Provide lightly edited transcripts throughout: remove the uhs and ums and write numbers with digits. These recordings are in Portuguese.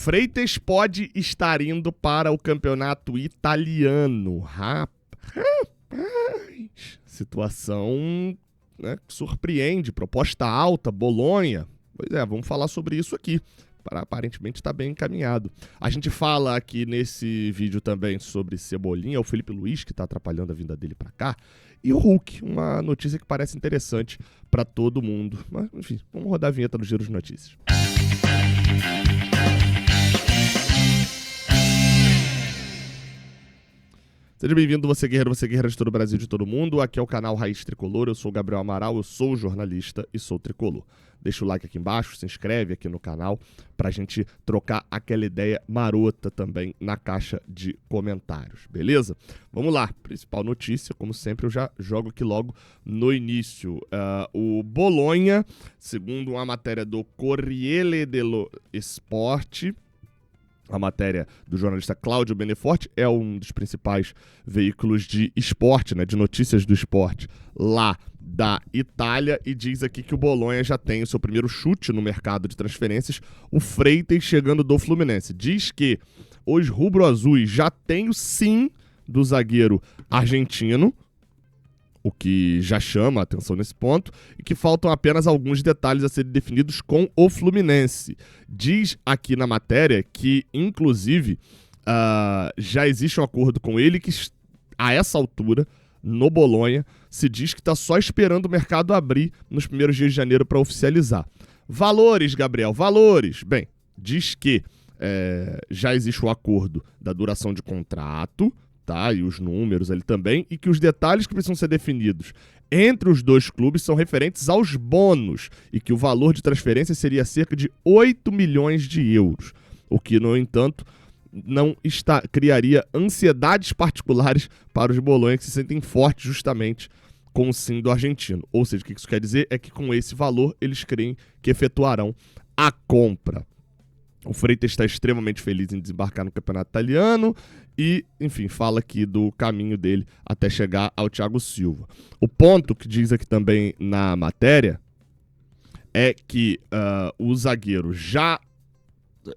Freitas pode estar indo para o campeonato italiano. Rapaz, situação, né, que surpreende. Proposta alta, Bolonha. Pois é, vamos falar sobre isso aqui. Aparentemente está bem encaminhado. A gente fala aqui nesse vídeo também sobre Cebolinha, o Felipe Luiz, que está atrapalhando a vinda dele para cá, e o Hulk, uma notícia que parece interessante para todo mundo. Mas, enfim, vamos rodar a vinheta do Giro de Notícias. Seja bem-vindo, você guerreira de todo o Brasil, de todo mundo. Aqui é o canal Raiz Tricolor, eu sou o Gabriel Amaral, eu sou jornalista e sou tricolor. Deixa o like aqui embaixo, se inscreve aqui no canal pra gente trocar aquela ideia marota também na caixa de comentários, beleza? Vamos lá, principal notícia, como sempre eu já jogo aqui logo no início. O Bolonha, segundo uma matéria do Corriere dello Sport, a matéria do jornalista Cláudio Beneforte, é um dos principais veículos de esporte, né, de notícias do esporte lá da Itália, e diz aqui que o Bolonha já tem o seu primeiro chute no mercado de transferências, o Freitas chegando do Fluminense. Diz que os rubro-azuis já têm o sim do zagueiro argentino, o que já chama a atenção nesse ponto, e que faltam apenas alguns detalhes a serem definidos com o Fluminense. Diz aqui na matéria que, inclusive, já existe um acordo com ele que, a essa altura, no Bolonha, se diz que está só esperando o mercado abrir nos primeiros dias de janeiro para oficializar. Valores, Gabriel, valores. Bem, diz que já existe o acordo da duração de contrato, tá? E os números ali também, e que os detalhes que precisam ser definidos entre os dois clubes são referentes aos bônus, e que o valor de transferência seria cerca de 8 milhões de euros, o que, no entanto, criaria ansiedades particulares para os Bolonha, que se sentem fortes justamente com o sim do argentino. Ou seja, o que isso quer dizer é que com esse valor eles creem que efetuarão a compra. O Freitas está extremamente feliz em desembarcar no campeonato italiano e, enfim, fala aqui do caminho dele até chegar ao Thiago Silva. O ponto que diz aqui também na matéria é que o zagueiro já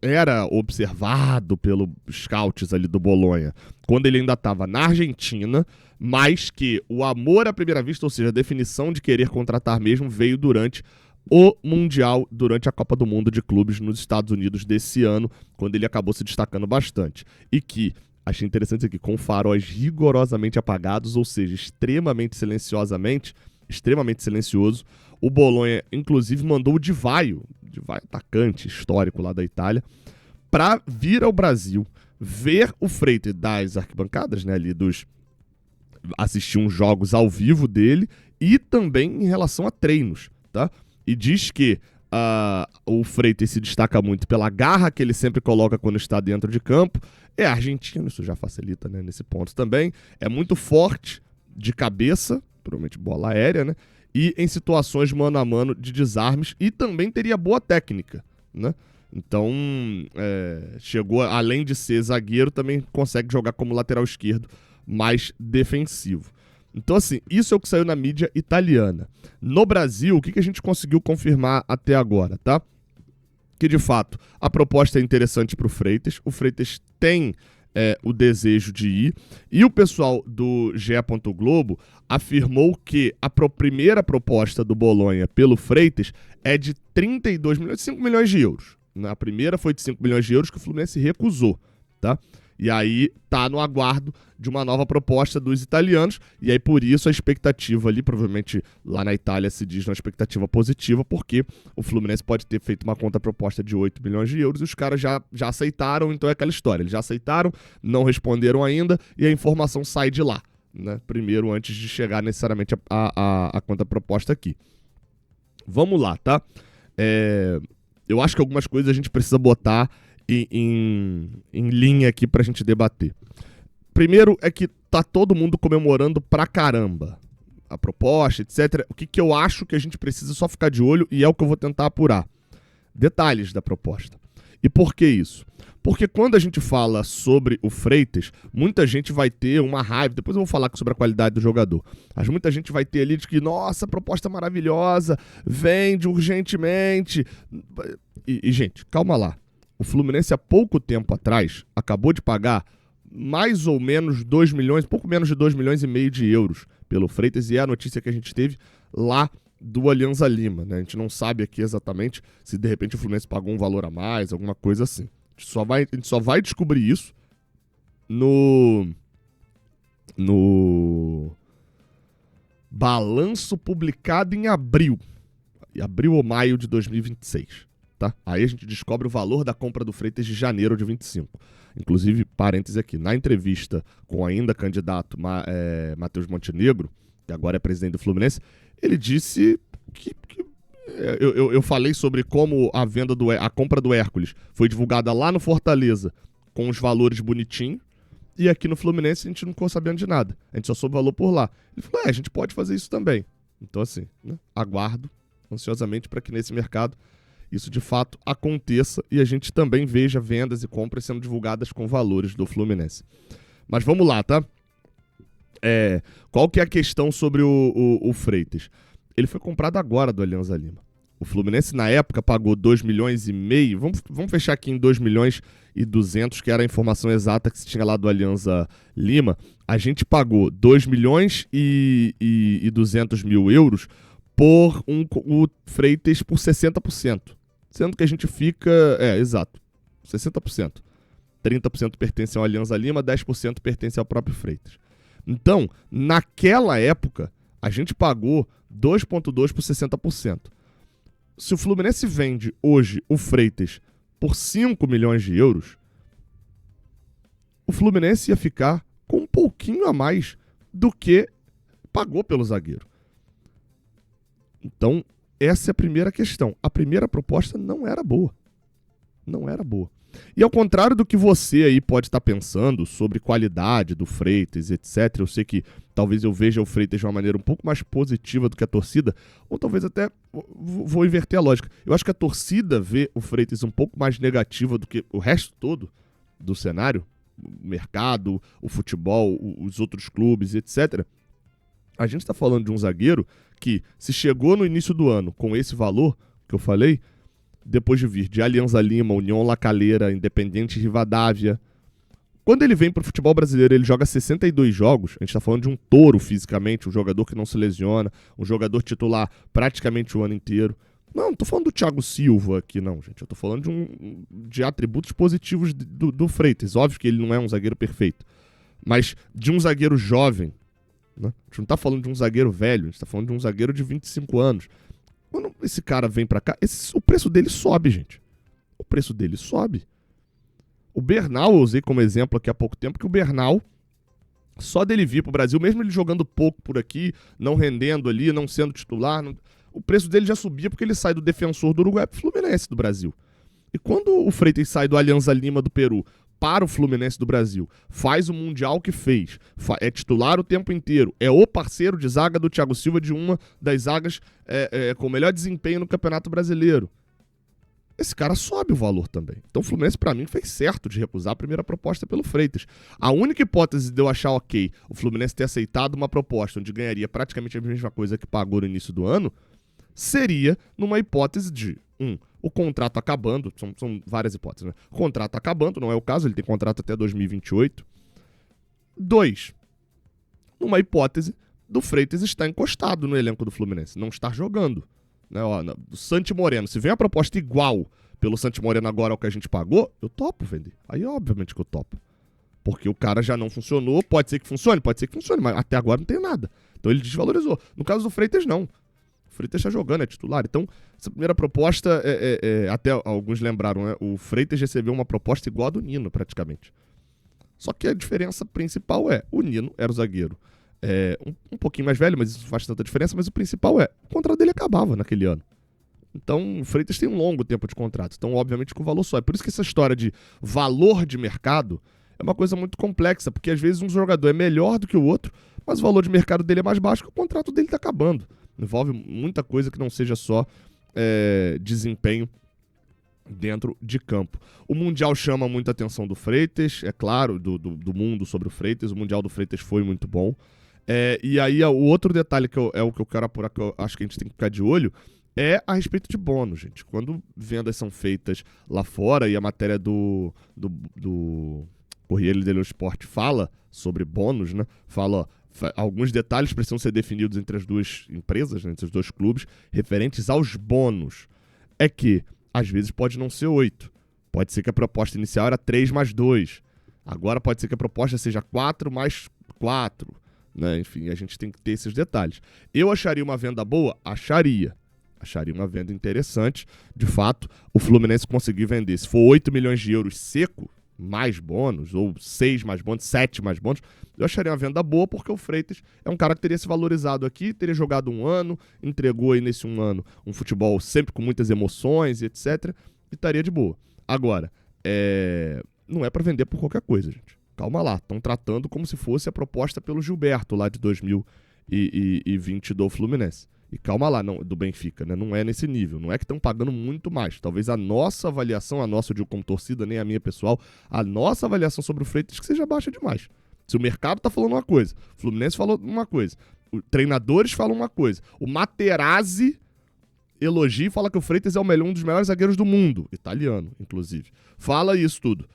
era observado pelos scouts ali do Bolonha quando ele ainda estava na Argentina, mas que o amor à primeira vista, ou seja, a definição de querer contratar mesmo, veio durante o Mundial, durante a Copa do Mundo de Clubes nos Estados Unidos desse ano, quando ele acabou se destacando bastante. E que, achei interessante aqui, com faróis rigorosamente apagados, ou seja, extremamente silencioso, o Bolonha, inclusive, mandou o Di Vaio, atacante histórico lá da Itália, para vir ao Brasil, ver o Freitas das arquibancadas, né, ali assistir uns jogos ao vivo dele, e também em relação a treinos, tá? E diz que o Freitas se destaca muito pela garra que ele sempre coloca quando está dentro de campo. É argentino, isso já facilita, né, nesse ponto também. É muito forte de cabeça, provavelmente bola aérea, né? E em situações mano a mano de desarmes, e também teria boa técnica, né? Então, chegou, além de ser zagueiro, também consegue jogar como lateral esquerdo mais defensivo. Então, assim, isso é o que saiu na mídia italiana. No Brasil, o que a gente conseguiu confirmar até agora, tá? Que, de fato, a proposta é interessante para o Freitas. O Freitas tem o desejo de ir. E o pessoal do GE. Globo afirmou que a primeira proposta do Bolonha pelo Freitas é de 32 milhões, 5 milhões de euros. A primeira foi de 5 milhões de euros que o Fluminense recusou, tá? E aí tá no aguardo de uma nova proposta dos italianos, e aí por isso a expectativa ali, provavelmente lá na Itália se diz uma expectativa positiva, porque o Fluminense pode ter feito uma contraproposta de 8 milhões de euros e os caras já aceitaram, então é aquela história, eles já aceitaram, não responderam ainda, e a informação sai de lá, né? Primeiro, antes de chegar necessariamente a contraproposta aqui. Vamos lá, tá? Eu acho que algumas coisas a gente precisa botar em linha aqui pra gente debater. Primeiro é que tá todo mundo comemorando pra caramba a proposta, etc. O que eu acho que a gente precisa só ficar de olho, e é o que eu vou tentar apurar. Detalhes da proposta. E por que isso? Porque quando a gente fala sobre o Freitas, muita gente vai ter uma raiva, depois eu vou falar sobre a qualidade do jogador, mas muita gente vai ter ali de que, nossa, proposta maravilhosa, vende urgentemente. E gente, calma lá. O Fluminense, há pouco tempo atrás, acabou de pagar mais ou menos 2 milhões, pouco menos de 2 milhões e meio de euros pelo Freitas, e é a notícia que a gente teve lá do Alianza Lima, né? A gente não sabe aqui exatamente se de repente o Fluminense pagou um valor a mais, alguma coisa assim. A gente só vai descobrir isso no balanço publicado em abril ou maio de 2026, tá? Aí a gente descobre o valor da compra do Freitas de janeiro de 25. Inclusive, parêntese aqui, na entrevista com o ainda candidato Matheus Montenegro, que agora é presidente do Fluminense, ele disse que eu falei sobre como a compra do Hércules foi divulgada lá no Fortaleza com os valores bonitinhos, e aqui no Fluminense a gente não ficou sabendo de nada. A gente só soube o valor por lá. Ele falou, a gente pode fazer isso também. Então, assim, né, aguardo ansiosamente para que nesse mercado isso de fato aconteça e a gente também veja vendas e compras sendo divulgadas com valores do Fluminense. Mas vamos lá, tá? Qual que é a questão sobre o Freitas? Ele foi comprado agora do Alianza Lima. O Fluminense, na época, pagou 2 milhões e meio. Vamos fechar aqui em 2 milhões e 200, que era a informação exata que se tinha lá do Alianza Lima. A gente pagou 2 milhões e 200 mil euros por o Freitas por 60%. Sendo que a gente fica... exato. 60%. 30% pertence ao Alianza Lima, 10% pertence ao próprio Freitas. Então, naquela época, a gente pagou 2,2 por 60%. Se o Fluminense vende hoje o Freitas por 5 milhões de euros, o Fluminense ia ficar com um pouquinho a mais do que pagou pelo zagueiro. Então, essa é a primeira questão. A primeira proposta não era boa. Não era boa. E ao contrário do que você aí pode estar pensando sobre qualidade do Freitas, etc., eu sei que talvez eu veja o Freitas de uma maneira um pouco mais positiva do que a torcida, ou talvez até vou inverter a lógica. Eu acho que a torcida vê o Freitas um pouco mais negativa do que o resto todo do cenário, o mercado, o futebol, os outros clubes, etc. A gente está falando de um zagueiro que, se chegou no início do ano com esse valor que eu falei, depois de vir de Alianza Lima, União La Calera, Independiente Rivadavia. Quando ele vem para o futebol brasileiro, ele joga 62 jogos. A gente está falando de um touro fisicamente, um jogador que não se lesiona, um jogador titular praticamente o ano inteiro. Não estou falando do Thiago Silva aqui, não, gente. Eu estou falando de atributos positivos do Freitas. Óbvio que ele não é um zagueiro perfeito, mas de um zagueiro jovem. Né? A gente não está falando de um zagueiro velho, a gente está falando de um zagueiro de 25 anos. Quando esse cara vem pra cá, o preço dele sobe, gente. O preço dele sobe. O Bernal, eu usei como exemplo aqui há pouco tempo, que o Bernal, só dele vir pro Brasil, mesmo ele jogando pouco por aqui, não rendendo ali, não sendo titular, o preço dele já subia porque ele sai do Defensor do Uruguai pro Fluminense do Brasil. E quando o Freitas sai do Alianza Lima do Peru para o Fluminense do Brasil, faz o Mundial que fez, é titular o tempo inteiro, é o parceiro de zaga do Thiago Silva, de uma das zagas com o melhor desempenho no Campeonato Brasileiro. Esse cara sobe o valor também. Então o Fluminense, pra mim, fez certo de recusar a primeira proposta pelo Freitas. A única hipótese de eu achar ok o Fluminense ter aceitado uma proposta onde ganharia praticamente a mesma coisa que pagou no início do ano, seria numa hipótese de o contrato acabando, são várias hipóteses, né? O contrato acabando, não é o caso, ele tem contrato até 2028. 2, numa hipótese do Freitas estar encostado no elenco do Fluminense, não estar jogando. Né? Do Santi Moreno, se vem a proposta igual pelo Santi Moreno agora ao que a gente pagou, eu topo vender. Aí obviamente que eu topo. Porque o cara já não funcionou, pode ser que funcione, mas até agora não tem nada. Então ele desvalorizou. No caso do Freitas, não. O Freitas está jogando, é titular. Então, essa primeira proposta, até alguns lembraram, né? O Freitas recebeu uma proposta igual a do Nino, praticamente. Só que a diferença principal o Nino era o zagueiro. Um pouquinho mais velho, mas isso não faz tanta diferença, mas o principal o contrato dele acabava naquele ano. Então, o Freitas tem um longo tempo de contrato. Então, obviamente, que o valor sobe. Por isso que essa história de valor de mercado é uma coisa muito complexa, porque às vezes um jogador é melhor do que o outro, mas o valor de mercado dele é mais baixo porque o contrato dele está acabando. Envolve muita coisa que não seja só desempenho dentro de campo. O Mundial chama muita atenção do Freitas, é claro, do mundo sobre o Freitas. O Mundial do Freitas foi muito bom. E aí o outro detalhe que é o que eu quero apurar, que eu acho que a gente tem que ficar de olho, é a respeito de bônus, gente. Quando vendas são feitas lá fora e a matéria do Corriere dello Sport fala sobre bônus, né? Fala, ó, alguns detalhes precisam ser definidos entre as duas empresas, né, entre os dois clubes, referentes aos bônus. É que, às vezes, pode não ser 8. Pode ser que a proposta inicial era 3 mais 2. Agora pode ser que a proposta seja 4 mais 4. Né? Enfim, a gente tem que ter esses detalhes. Eu acharia uma venda boa? Acharia. Acharia uma venda interessante. De fato, o Fluminense conseguir vender. Se for 8 milhões de euros seco, mais bônus, ou 6 mais bônus, 7 mais bônus, eu acharia uma venda boa, porque o Freitas é um cara que teria se valorizado aqui, teria jogado um ano, entregou aí nesse um ano um futebol sempre com muitas emoções e etc, e estaria de boa. Agora, não é para vender por qualquer coisa, gente. Calma lá, estão tratando como se fosse a proposta pelo Gilberto lá de 2020 do Fluminense. E calma lá, não, do Benfica, né? Não é nesse nível, não é que estão pagando muito mais. Talvez a nossa avaliação, a nossa, eu digo como torcida, nem a minha pessoal, a nossa avaliação sobre o Freitas que seja baixa demais. Se o mercado tá falando uma coisa, o Fluminense falou uma coisa, os treinadores falam uma coisa, o Materazzi elogia e fala que o Freitas é um dos melhores zagueiros do mundo, italiano, inclusive. Fala isso tudo.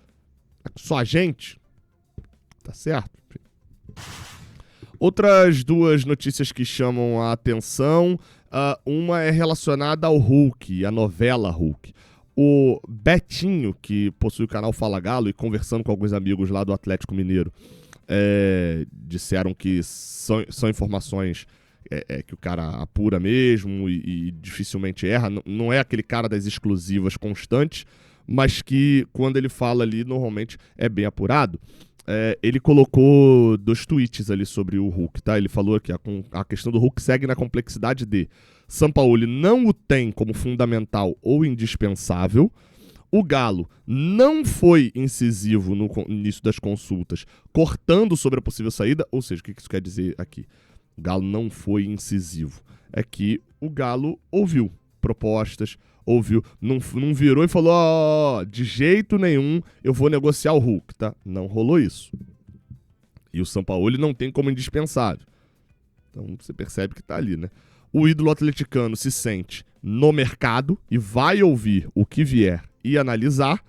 Só a gente? Tá certo? Outras duas notícias que chamam a atenção, uma é relacionada ao Hulk, a novela Hulk. O Betinho, que possui o canal Fala Galo, e conversando com alguns amigos lá do Atlético Mineiro, disseram que são informações que o cara apura mesmo e dificilmente erra. Não é aquele cara das exclusivas constantes, mas que quando ele fala ali, normalmente é bem apurado. Ele colocou 2 tweets ali sobre o Hulk, tá? Ele falou que a questão do Hulk segue na complexidade de Sampaoli não o tem como fundamental ou indispensável. O Galo não foi incisivo no início das consultas, cortando sobre a possível saída. Ou seja, o que isso quer dizer aqui? O Galo não foi incisivo. É que o Galo ouviu propostas, não virou e falou, de jeito nenhum eu vou negociar o Hulk, tá? Não rolou isso. E o Sampaoli não tem como indispensável. Então você percebe que tá ali, né? O ídolo atleticano se sente no mercado e vai ouvir o que vier e analisar,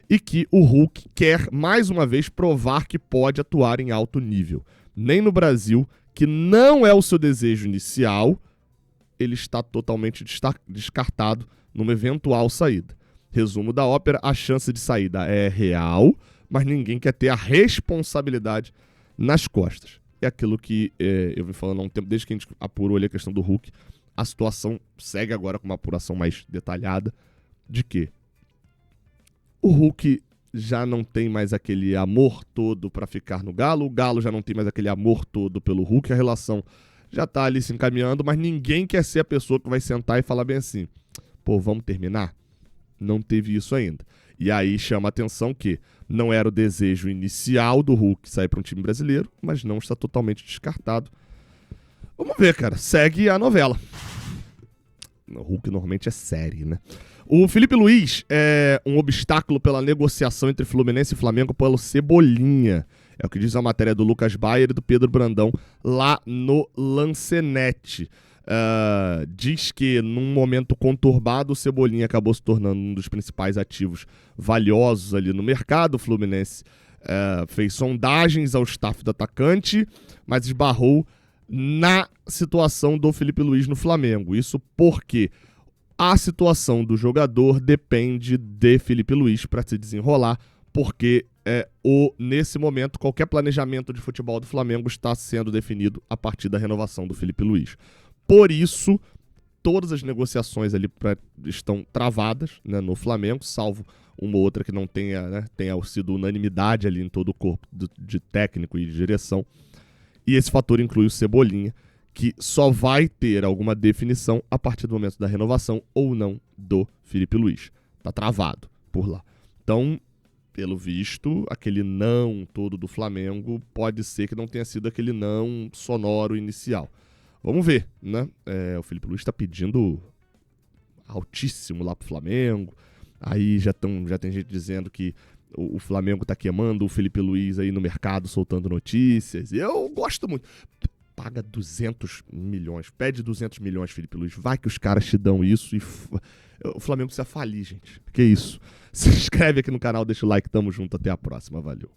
e que o Hulk quer, mais uma vez, provar que pode atuar em alto nível. Nem no Brasil, que não é o seu desejo inicial, ele está totalmente descartado numa eventual saída. Resumo da ópera, a chance de saída é real, mas ninguém quer ter a responsabilidade nas costas. É aquilo que eu vim falando há um tempo, desde que a gente apurou ali a questão do Hulk. A situação segue agora com uma apuração mais detalhada de que o Hulk já não tem mais aquele amor todo para ficar no Galo, o Galo já não tem mais aquele amor todo pelo Hulk, a relação já tá ali se encaminhando, mas ninguém quer ser a pessoa que vai sentar e falar bem assim, pô, vamos terminar? Não teve isso ainda. E aí chama a atenção que não era o desejo inicial do Hulk sair para um time brasileiro, mas não está totalmente descartado. Vamos ver, cara. Segue a novela. O Hulk normalmente é série, né? O Felipe Luiz é um obstáculo pela negociação entre Fluminense e Flamengo pelo Cebolinha. É o que diz a matéria do Lucas Bayer e do Pedro Brandão lá no Lancenet. Diz que num momento conturbado o Cebolinha acabou se tornando um dos principais ativos valiosos ali no mercado. O Fluminense fez sondagens ao staff do atacante, mas esbarrou na situação do Felipe Luiz no Flamengo. Isso porque a situação do jogador depende de Felipe Luiz para se desenrolar, porque nesse momento qualquer planejamento de futebol do Flamengo está sendo definido a partir da renovação do Felipe Luiz. Por isso, todas as negociações ali estão travadas, né, no Flamengo, salvo uma ou outra que não tenha sido unanimidade ali em todo o corpo de técnico e de direção. E esse fator inclui o Cebolinha, que só vai ter alguma definição a partir do momento da renovação ou não do Felipe Luiz. Tá travado por lá. Então, pelo visto, aquele não todo do Flamengo pode ser que não tenha sido aquele não sonoro inicial. Vamos ver, né? O Felipe Luiz está pedindo altíssimo lá pro Flamengo. Aí já tem gente dizendo que o Flamengo tá queimando o Felipe Luiz aí no mercado, soltando notícias. E eu gosto muito. paga 200 milhões. Pede 200 milhões, Felipe Luiz. Vai que os caras te dão isso e o Flamengo precisa falir, gente. Que isso? Se inscreve aqui no canal, deixa o like. Tamo junto. Até a próxima. Valeu.